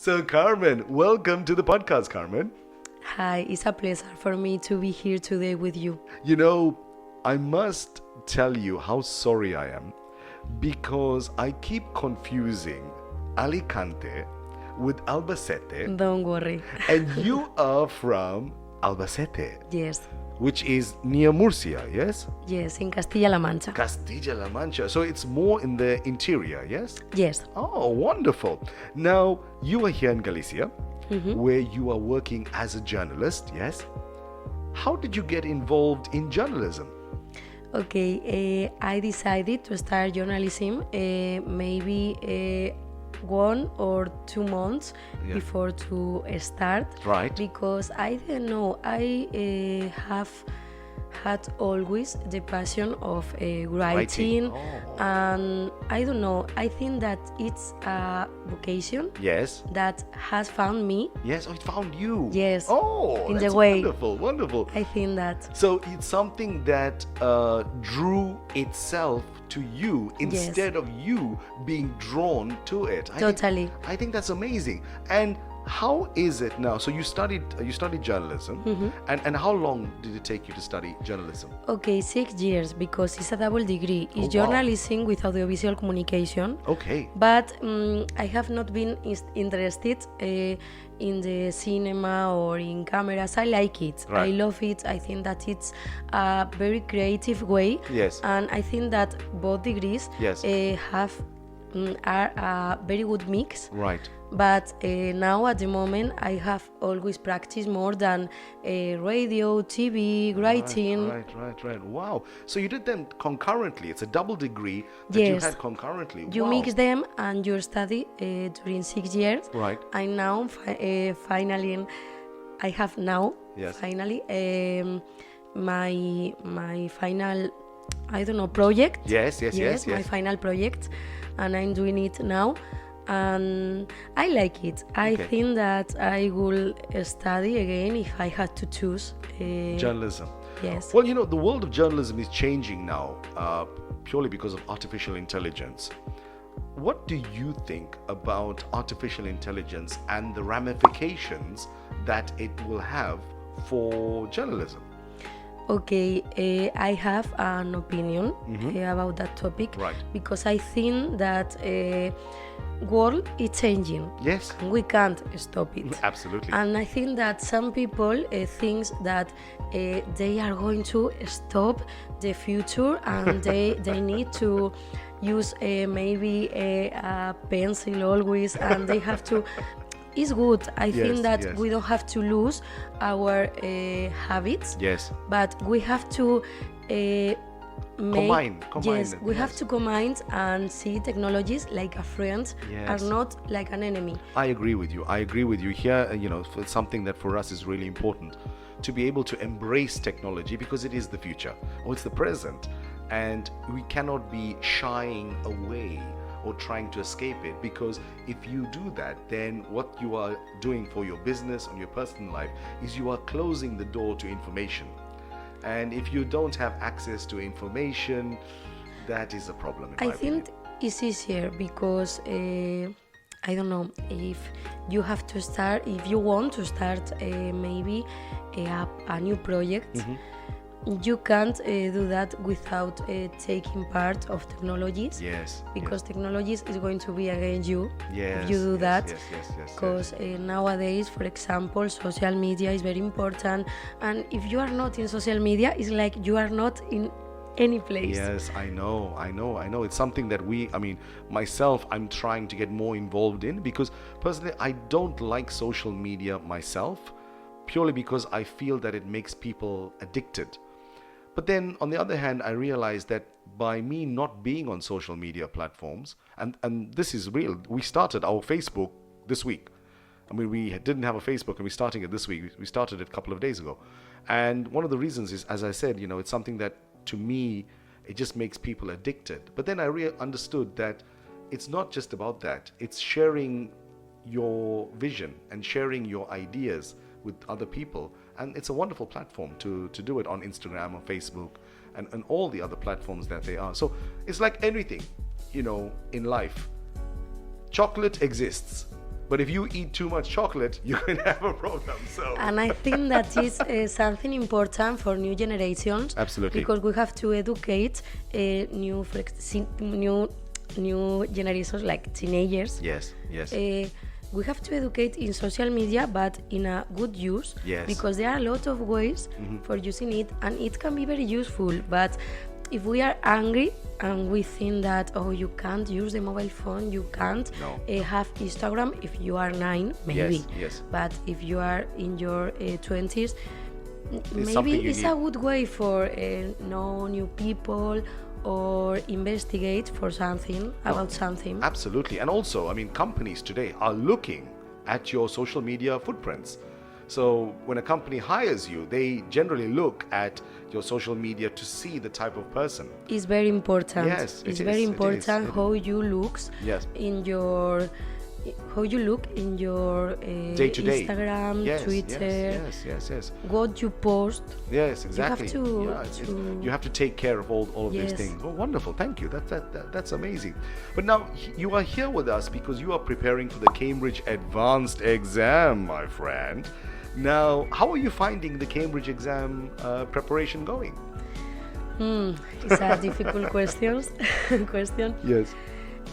So, Carmen, welcome to the podcast, Carmen. Hi, it's a pleasure for me to be here today with you. You know, I must tell you how sorry I am because I keep confusing Alicante with Albacete, Don't worry. and you are from Albacete, Yes, which is near Murcia, yes? yes, in Castilla-La Mancha. Castilla-La Mancha. So it's more in the interior, yes? Yes, Oh, wonderful. Now, you are here in Galicia, where you are working as a journalist, yes? How did you get involved in journalism? okay, I decided to start journalism maybe 1 or 2 months Yeah. before to start. Right. Because I don't know, I have had always the passion of writing, Oh. and I don't know, I think that it's a vocation Yes. that has found me. Yes, oh, it found you. Yes. Oh, In the that's way. wonderful, wonderful. I think that. So it's something that drew itself to you instead of you being drawn to it. Totally. I think that's amazing. And how is it now? So you studied journalism, and how long did it take you to study journalism? Okay, 6 years because it's a double degree. It's Oh, wow. journalism with audiovisual communication. Okay. But I have not been interested in the cinema or in cameras. I like it. I Right. love it. I think that it's a very creative way. Yes. And I think that both degrees Yes. are a very good mix. Right. But now at the moment I have always practiced more than radio, TV, writing. Right. Wow. So you did them concurrently. It's a double degree that you Yes. had concurrently. You Wow. mix them and you study during 6 years. Right. And now finally, I have now Yes. finally my final, I don't know, project. Yes. My final project, and I'm doing it now. And I like it. I Okay. think that I will study again if I had to choose. Journalism. Yes. Well, you know, the world of journalism is changing now purely because of artificial intelligence. What do you think about artificial intelligence and the ramifications that it will have for journalism? Okay, I have an opinion about that topic. Right. Because I think that world is changing. Yes, We can't stop it. absolutely. And I think that some people think that they are going to stop the future and they need to use maybe a pencil always, and they have to. It's good. I Yes, think that yes. we don't have to lose our habits, Yes, but we have to Combine yes, it, we have yes. to combine and see technologies like a friend, Yes. are not like an enemy. I agree with you. Here, you know, it's something that for us is really important to be able to embrace technology because it is the future or it's the present, and we cannot be shying away or trying to escape it, because if you do that, then what you are doing for your business and your personal life is you are closing the door to information. And if you don't have access to information, that is a problem in I my opinion. think it's easier because I don't know if you have to start, if you want to start maybe a new project. You can't do that without taking part of technologies. Yes. Because technologies is going to be against you Yes, if you do yes, that. yes. Because nowadays, for example, social media is very important, and if you are not in social media, it's like you are not in any place. Yes, I know. It's something that myself, I'm trying to get more involved in, because personally, I don't like social media myself, purely because I feel that it makes people addicted. But then, on the other hand, I realized that by me not being on social media platforms, and this is real, we started our Facebook this week. We didn't have a Facebook, and we're starting it this week. We started it a couple of days ago. And one of the reasons is, as I said, you know, it's something that, to me, it just makes people addicted. But then I understood that it's not just about that. It's sharing your vision and sharing your ideas with other people. And it's a wonderful platform to do it on Instagram or Facebook and all the other platforms that they are. So it's like anything, you know, in life. Chocolate exists, But if you eat too much chocolate, you're going to have a problem. So. And I think that is something important for new generations. Absolutely. Because we have to educate new generations, like teenagers. Yes, yes. We have to educate in social media, but in a good use. Yes. Because there are a lot of ways for using it, and it can be very useful. But if we are angry and we think that, oh, you can't use the mobile phone, you can't have Instagram if you are 9, maybe. Yes, yes. But if you are in your 20s, maybe it's a good way for know new people or investigate for something, about something. Absolutely. And also, I mean, companies today are looking at your social media footprints. So when a company hires you, they generally look at your social media to see the type of person. It's very important. Yes, it's very important how you look in your day-to-day Instagram, Twitter. Yes. What you post. Yes, exactly. You have to take care of all of these things. Oh, wonderful! Thank you. That's amazing. But now you are here with us because you are preparing for the Cambridge Advanced exam, my friend. Now, how are you finding the Cambridge exam preparation going? It's a difficult question. Yes.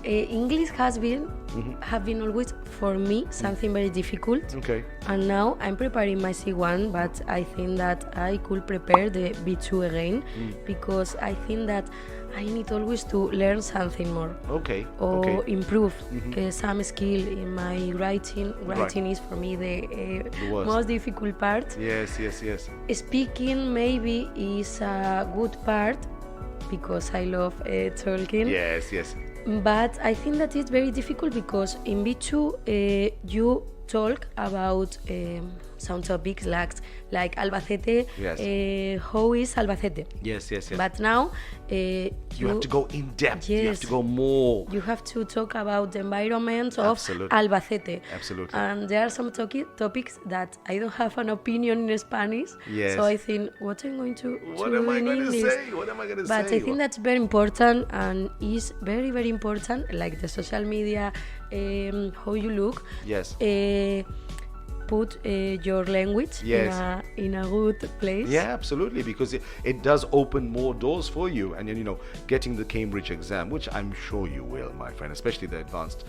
English have been always for me something very difficult. Okay. And now I'm preparing my C1, but I think that I could prepare the B2 again because I think that I need always to learn something more. Okay. Or improve some skill in my writing. Writing is for me the most difficult part. Yes. Speaking maybe is a good part because I love talking. Yes. But I think that it's very difficult because in B2 you talk about some topics like Albacete. Yes. How is Albacete? Yes. But now you have to go in depth. Yes, you have to go more. You have to talk about the environment of Albacete. Absolutely. And there are some topics that I don't have an opinion in Spanish. Yes. So I think, what am I going to do in English? What am I going to say? But I think that's very important and is very, very important, like the social media, how you look. Yes. Put your language in a good place. Yeah, absolutely, because it does open more doors for you, and getting the Cambridge exam, which I'm sure you will, my friend, especially the advanced,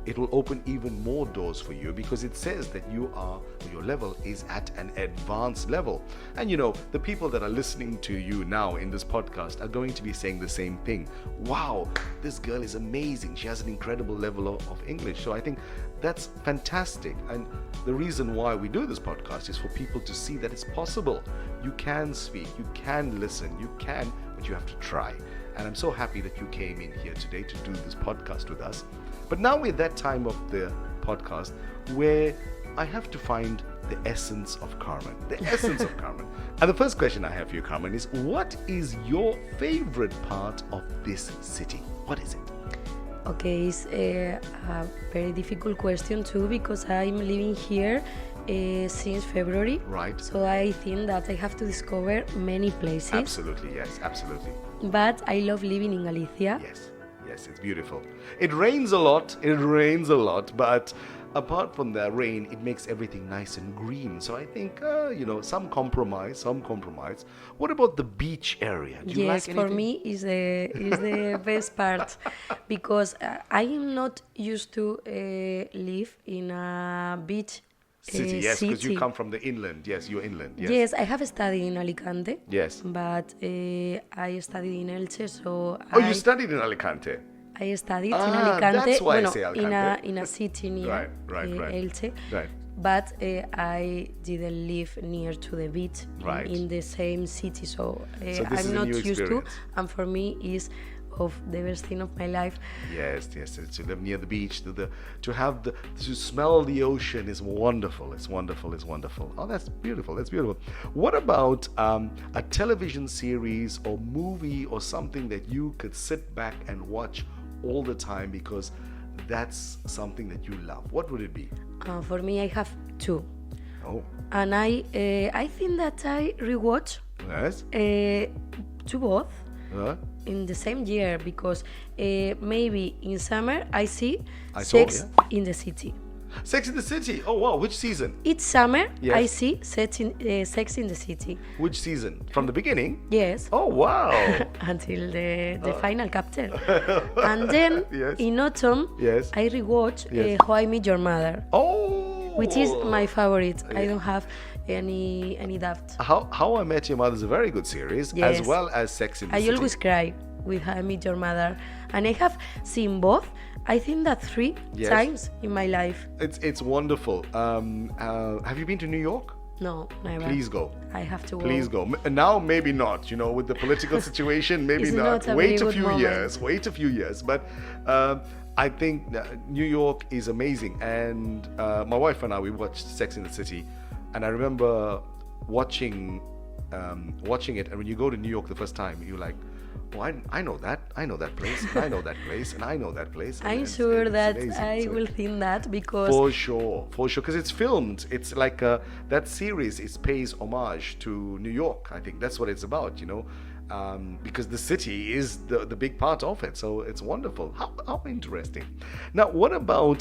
it will open even more doors for you because it says that your level is at an advanced level. And the people that are listening to you now in this podcast are going to be saying the same thing. Wow, this girl is amazing. She has an incredible level of English. So I think that's fantastic. And the reason why we do this podcast is for people to see that it's possible. You can speak, you can listen, but you have to try. And I'm so happy that you came in here today to do this podcast with us. But now we're at that time of the podcast where I have to find the essence of Carmen. The essence of Carmen. And the first question I have for you, Carmen, is what is your favorite part of this city? What is it? Okay, it's a very difficult question too because I'm living here since February. Right. So I think that I have to discover many places. Absolutely, yes, absolutely. But I love living in Galicia. Yes, it's beautiful. It rains a lot, but apart from the rain, it makes everything nice and green. So I think, some compromise. What about the beach area? Do you like anything? For me is the best part because I am not used to live in a beach city. Yes, because you come from the inland. Yes, you're inland. Yes, I have studied in Alicante. Yes. But I studied in Elche, so you studied in Alicante? I studied in Alicante. That's why I say Alicante. In a city near right. Elche. Right. But I didn't live near to the beach in the same city, so I'm not used to. And for me, is of the best thing of my life. Yes. To live near the beach, to smell the ocean is wonderful. It's wonderful. Oh, that's beautiful. What about a television series or movie or something that you could sit back and watch all the time because that's something that you love? What would it be? For me, I have two. Oh. And I think that I rewatch yes. to both. in the same year because maybe in summer I see I Sex saw, in the City. Sex in the City. Oh wow, which season? Each summer Yes. I see Sex in the City. Which season? From the beginning? Yes. Oh wow. Until the final chapter. And then Yes. in autumn Yes. I rewatch Yes. How I Met Your Mother, Oh. which is my favorite. I don't have any doubt. How I Met Your Mother is a very good series, Yes. as well as Sex in the I City. always cry with How I Met Your Mother, and I have seen both. I think that 3 Yes. times in my life. It's wonderful. Have you been to New York? No, never. Please go. I have to go. Please go. Now, maybe not. With the political situation, maybe It's not. not a Wait very a good few moment. years. Wait a few years. But I think New York is amazing. And my wife and I, we watched Sex in the City, and I remember watching it. And when you go to New York the first time, you're like, oh, I know that place, and I know that place, and I know that place. And I'm it's sure that amazing. I So- will think that because For sure, because it's filmed. It's like that series. It pays homage to New York. I think that's what it's about, because the city is the big part of it. So it's wonderful. How interesting. Now, what about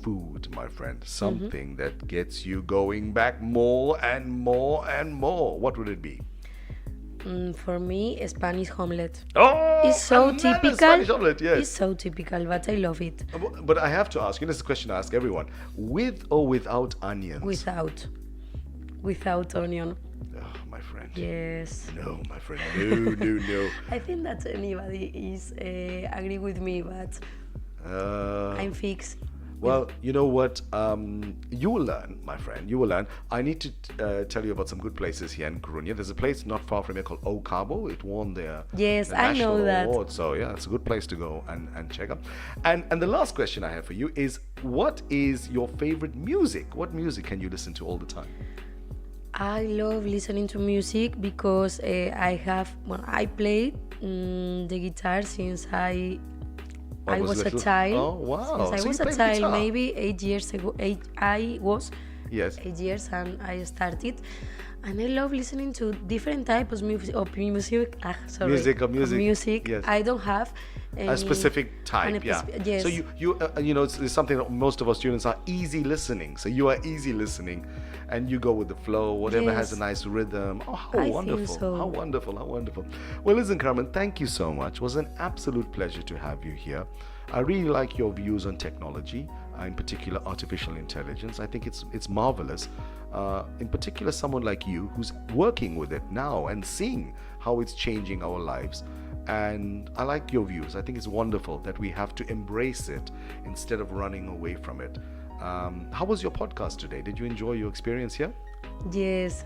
food, my friend? Something that gets you going back more and more and more. What would it be? for me, Spanish omelette. Oh, It's so another typical. Spanish omelette, yes. It's so typical, but I love it. But I have to ask you, this is a question I ask everyone: with or without onions? Without onion. Oh, my friend. Yes. No, my friend. No. I think that anybody is agree with me, but I'm fixed. Well, you know what? You will learn, my friend. You will learn. I need to tell you about some good places here in Coruña. There's a place not far from here called O Cabo. It won the Yes, the I national know that. award. So yeah, it's a good place to go and check out. And the last question I have for you is, what is your favorite music? What music can you listen to all the time? I love listening to music because I play the guitar since I was a little- child. Oh, wow. Since So I was you a play the child, guitar? maybe 8 years ago. I was Yes. 8 years and I started. And I love listening to different types of music. Music. Yes. I don't have A specific type, yeah. Yes. So it's something that most of our students are easy listening. So you are easy listening, and you go with the flow. Whatever has a Yes. nice rhythm. Oh, how I think wonderful! so. How wonderful! How wonderful! Well, listen, Carmen, thank you so much. It was an absolute pleasure to have you here. I really like your views on technology, in particular artificial intelligence. I think it's marvelous. In particular, someone like you who's working with it now and seeing how it's changing our lives. And I like your views. I think it's wonderful that we have to embrace it instead of running away from it. How was your podcast today? Did you enjoy your experience here? Yes.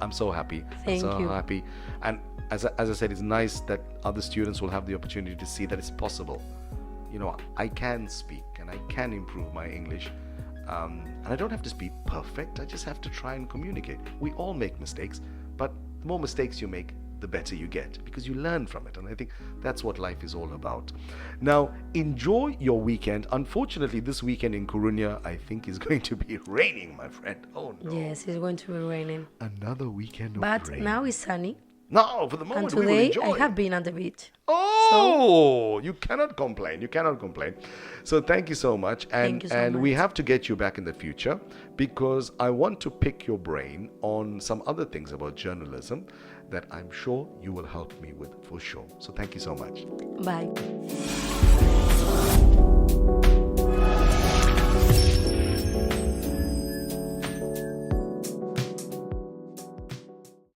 I'm so happy. Thank so you. happy. And as I said, it's nice that other students will have the opportunity to see that it's possible. I can speak and I can improve my English. And I don't have to speak perfect. I just have to try and communicate. We all make mistakes, but the more mistakes you make, the better you get, because you learn from it. And I think that's what life is all about. Now, enjoy your weekend. Unfortunately, this weekend in Coruña, I think, is going to be raining, my friend. Oh no. Yes, it's going to be raining. Another weekend of But rain. now it's sunny. No, for the And moment, we will today enjoy. I have been at the beach. Oh, you cannot complain. You cannot complain. So thank you so much. And Thank you so we much. have to get you back in the future, because I want to pick your brain on some other things about journalism that I'm sure you will help me with for sure. So thank you so much. Bye.